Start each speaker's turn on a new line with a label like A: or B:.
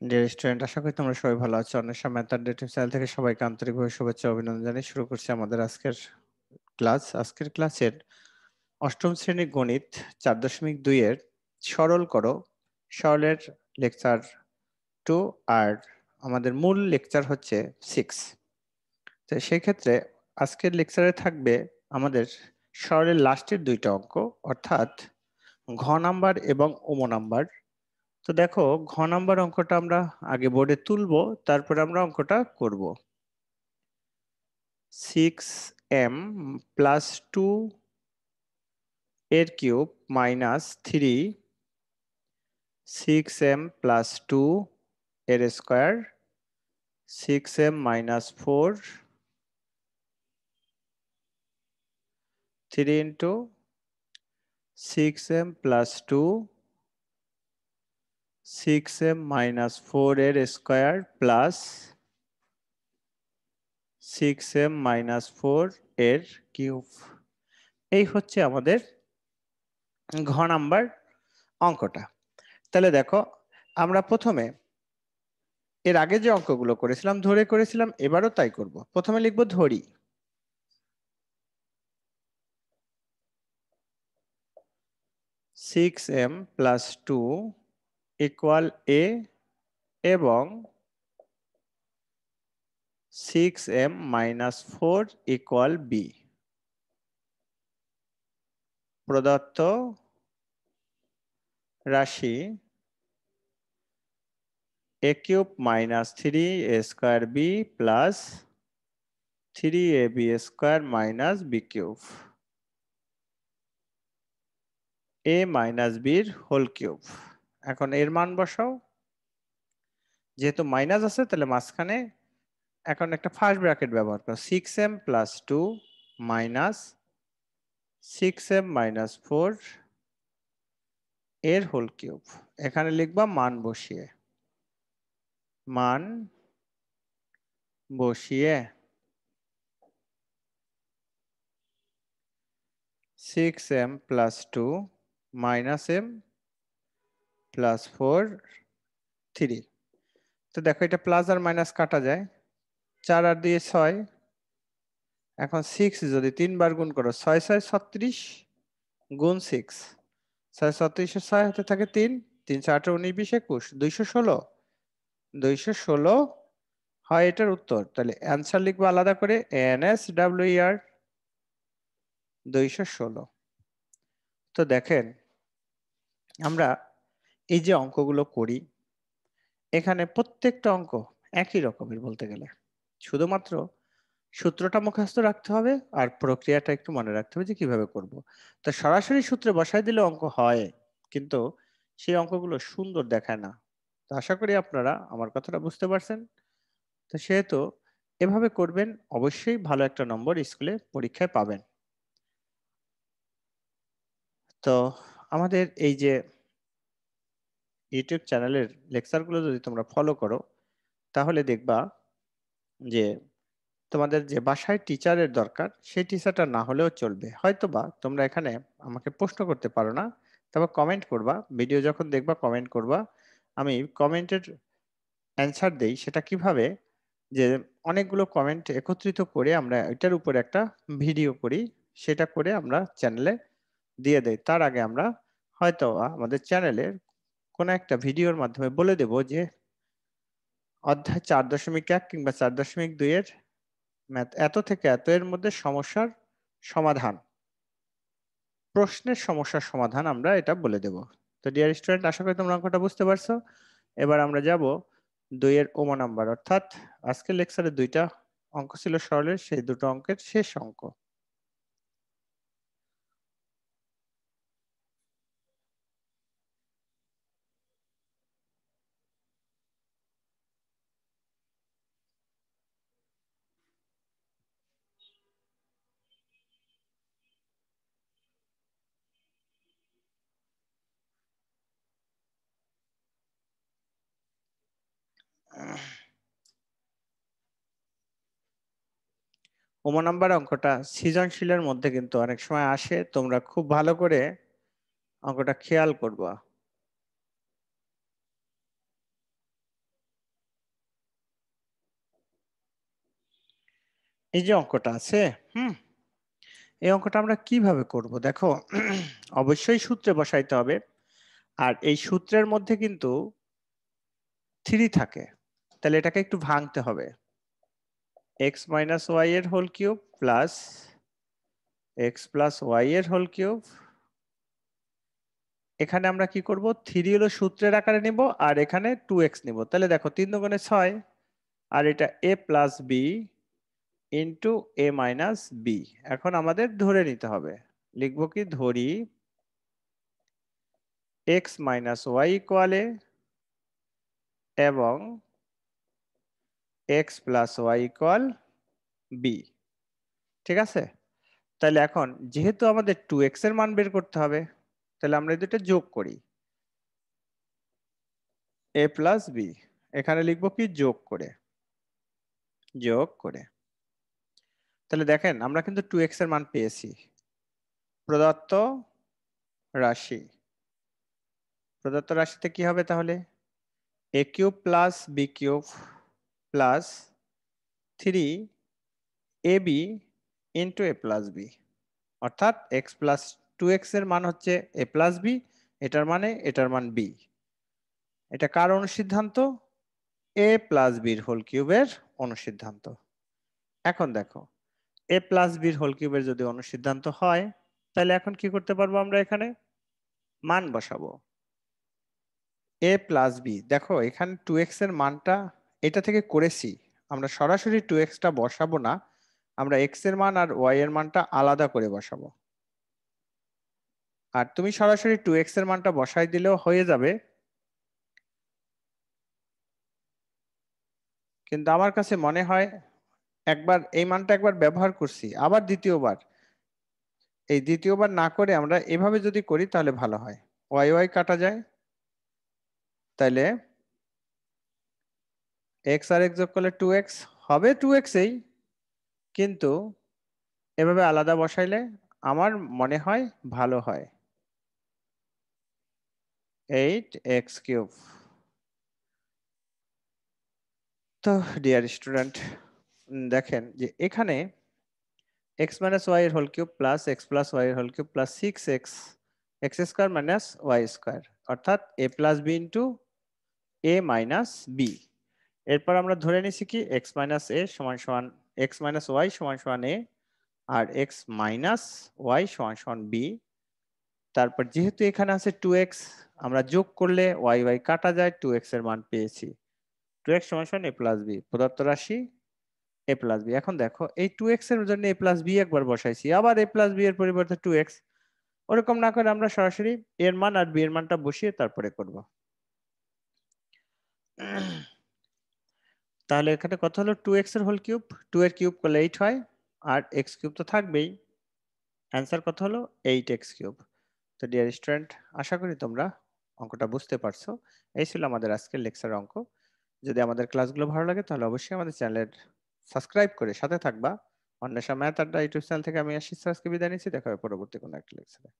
A: Dear student, আশা করি তোমরা সবাই ভালো আছো। অন্বেষা ম্যাথ আড্ডা ইউটিউব চ্যানেল থেকে সবাইকে আন্তরিকভাবে শুভেচ্ছা ও অভিনন্দন জানিয়ে শুরু করছি আমাদের আজকের ক্লাস। আজকের ক্লাসের অষ্টম শ্রেণী গণিত 4.2 এর সরল করো সরলের লেকচার 2, আর আমাদের মূল লেকচার হচ্ছে 6। তো সেই ক্ষেত্রে আজকের লেকচারে থাকবে আমাদের সরলের লাস্টের দুইটা অঙ্ক, অর্থাৎ ঘ নাম্বার এবং ওম নাম্বার। তো দেখো, ঘ নাম্বার অঙ্কটা আমরা আগে বোর্ডে তুলবো, তারপরে আমরা অঙ্কটা করব। 6m প্লাস 2 এর কিউব মাইনাস 3 6m প্লাস 2 এর square 6m minus 4 3 into 6m plus 2 6m minus 4 এর স্কোয়ার প্লাস 6m মাইনাস 4 এর কিউব। এই হচ্ছে আমাদের ঘ নাম্বার অঙ্কটা। তাহলে দেখো, আমরা প্রথমে এর আগে যে অঙ্কগুলো করেছিলাম ধরে করেছিলাম, এবারও তাই করব। প্রথমে লিখব ধরি। Six m plus 2 equal a এবং 6m মাইনাস 4 ইকুয়াল বি। প্রদত্ত রাশি a cube minus 3 a square b plus 3ab square minus b cube a minus বির হোল কিউব। এখন এর মান বসাও। যেহেতু মাইনাস আছে তাহলে মাঝখানে এখন একটা ফার্স্ট ব্র্যাকেট ব্যবহার করো। 6m plus 2 minus 6m minus 4 এর হোল কিউব। এখানে লিখবা মান বসিয়ে, মান বসিয়ে 6m plus 2 minus m plus 4 3। তো দেখো, এটা প্লাস আর মাইনাস কাটা যায়, 4 আর দিয়ে 6। এখন 6 যদি 3 বার গুণ করো, 6 6 36 গুণ 6, 6 36 6 হাতে থাকে 3, 3 4 19 20 21 216, 216 হয় এটার উত্তর। তাহলে অ্যান্সার লিখবো আলাদা করে, NSWER 216। তো দেখেন, আমরা এই যে অঙ্কগুলো করি, এখানে প্রত্যেকটা অঙ্ক একই রকমের বলতে গেলে, শুধুমাত্র সূত্রটা মুখস্থ রাখতে হবে আর প্রক্রিয়াটা একটু মনে রাখতে হবে যে কিভাবে করব। তো সরাসরি সূত্রে বসাই দিলে অঙ্ক হয়, কিন্তু সেই অঙ্কগুলো সুন্দর দেখায় না। তো আশা করি আপনারা আমার কথাটা বুঝতে পারছেন। তো সেহেতু এভাবে করবেন, অবশ্যই ভালো একটা নম্বর স্কুলে পরীক্ষায় পাবেন। তো আমাদের এই যে ইউটিউব চ্যানেলের লেকচারগুলো যদি তোমরা ফলো করো, তাহলে দেখবা যে তোমাদের যে বাসায় টিচারের দরকার, সেই টিচারটা না হলেও চলবে। হয়তোবা তোমরা এখানে আমাকে প্রশ্ন করতে পারো না, তবে কমেন্ট করবা। ভিডিও যখন দেখবা কমেন্ট করবা, আমি কমেন্টের অ্যান্সার দেই। সেটা কিভাবে, যে অনেকগুলো কমেন্ট একত্রিত করে আমরা এটার উপর একটা ভিডিও করি, সেটা করে আমরা চ্যানেলে দিয়ে দেই। তার আগে আমরা হয়তো আমাদের চ্যানেলের কোনো একটা ভিডিওর মাধ্যমে বলে দেব যে অধ্যায় 4.1 কিংবা 4.2 এর ম্যাথ এত থেকে এত এর মধ্যে সমস্যার সমাধান, প্রশ্নের সমস্যার সমাধান আমরা এটা বলে দেব। তো ডিয়ার স্টুডেন্ট, আশা করি তোমরা অঙ্কটা বুঝতে পারছো। এবার আমরা যাব 2 এর ওমা নাম্বার, অর্থাৎ আজকের লেকচারে দুইটা অঙ্ক ছিল সরলের, সেই দুটো অঙ্কের শেষ অঙ্ক। ওমা নাম্বার অঙ্কটা সৃজনশীলের মধ্যে কিন্তু অনেক সময় আসে, তোমরা খুব ভালো করে অঙ্কটা খেয়াল করবা। এই যে অঙ্কটা আছে, হুম, এই অঙ্কটা আমরা কিভাবে করব দেখো। অবশ্যই সূত্রে বসাইতে হবে, আর এই সূত্রের মধ্যে কিন্তু 3 থাকে, তাহলে এটাকে একটু ভাঙতে হবে। এক্স মাইনাস ওয়াই এর whole cube plus x plus y এর হোল কিউব। এখানে আমরা কি করব, 3 হলো সূত্রের আকারে নিব, আর এখানে 2x নিব। তাহলে দেখো 3 দুগুণে 6, আর এটা a plus b into a minus b. এখন আমাদের ধরে নিতে হবে, লিখবো কি, ধরি x minus y equal a এবং x plus y equal b. ঠিক আছে, তাহলে এখন যেহেতু আমাদের 2x এর মান বের করতে হবে, তাহলে আমরা এই দুটো যোগ করি, a প্লাস বি। এখানে লিখবো কি, যোগ করে, যোগ করে। তাহলে দেখেন আমরা কিন্তু 2x এর মান পেয়েছি প্রদত্ত রাশি। প্রদত্ত রাশিতে কি হবে তাহলে, a cube plus b cube plus 3ab into a plus b, অর্থাৎ এক্স প্লাস 2x এর মান হচ্ছে a প্লাস বি, এটার মানে এটার মান b। এটা কার অনুসিদ্ধান্ত, a প্লাস বির হোল কিউবের অনুসিদ্ধান্ত। এখন দেখো, a প্লাস বির হোল কিউবের যদি অনুসিদ্ধান্ত হয়, তাহলে এখন কি করতে পারবো, আমরা এখানে মান বসাবো। a প্লাস বি, দেখো এখানে 2x এর মানটা এটা থেকে করেছি, আমরা সরাসরি 2x টা বসাবো না, আমরা x এর মান আর y এর মানটা আলাদা করে বসাবো। আর তুমি সরাসরি 2x এর মানটা বসাই দিলেও হয়ে যাবে, কিন্তু আমার কাছে মনে হয় একবার এই মানটা একবার ব্যবহার করছি, আবার দ্বিতীয়বার, এই দ্বিতীয়বার না করে আমরা এভাবে যদি করি তাহলে ভালো হয়। ওয়াই ওয়াই কাটা যায়, তাইলে এক্স আর এক্স যোগ করলে 2x হবে, 2x এই, কিন্তু এভাবে আলাদা বসাইলে আমার মনে হয় ভালো হয়। 8x cube. তো ডিয়ার স্টুডেন্ট, দেখেন যে এখানে এক্স মাইনাস ওয়াই এর whole cube plus x plus y এর whole cube plus 6x x square minus y square, অর্থাৎ a plus b into a minus b. এরপর আমরা ধরে নিছি কি, এক্স মাইনাস এ সমান সমান এক্স মাইনাস ওয়াই সমান সমান এ, আর এক্স মাইনাস ওয়াই সমান সমান বি। তারপর যেহেতু এখানে আছে 2x, আমরা যোগ করলে ওয়াই ওয়াই কাটা যায়, 2x এর মান পেয়েছি। 2x সমান সমান a প্লাস বি, প্রদত্ত রাশি a প্লাস বি। এখন দেখো এই 2x এর জন্য a প্লাস বি একবার বসাইছি, আবার a প্লাস বি এর পরিবর্তে 2x। ওরকম না করে আমরা সরাসরি এর মান আর বি এর মানটা বসিয়ে তারপরে করব। তাহলে এখানে কত হলো, 2x এর হোল কিউব, 2 এর কিউব করলে 8 হয়, আর x কিউব তো থাকবেই। অ্যান্সার কত হলো, 8x কিউব। তো ডিয়ার স্টুডেন্ট, আশা করি তোমরা অঙ্কটা বুঝতে পারছো। এই ছিল আমাদের আজকের লেকচার অঙ্ক। যদি আমাদের ক্লাসগুলো ভালো লাগে তাহলে অবশ্যই আমাদের চ্যানেলের সাবস্ক্রাইব করে সাথে থাকবা। অন্বেষা ম্যাথ আড্ডা ইউটিউব চ্যানেল থেকে আমি আশিস আজকে বিদায় নিচ্ছি, দেখা হবে পরবর্তী কোনো একটা লেকচারে।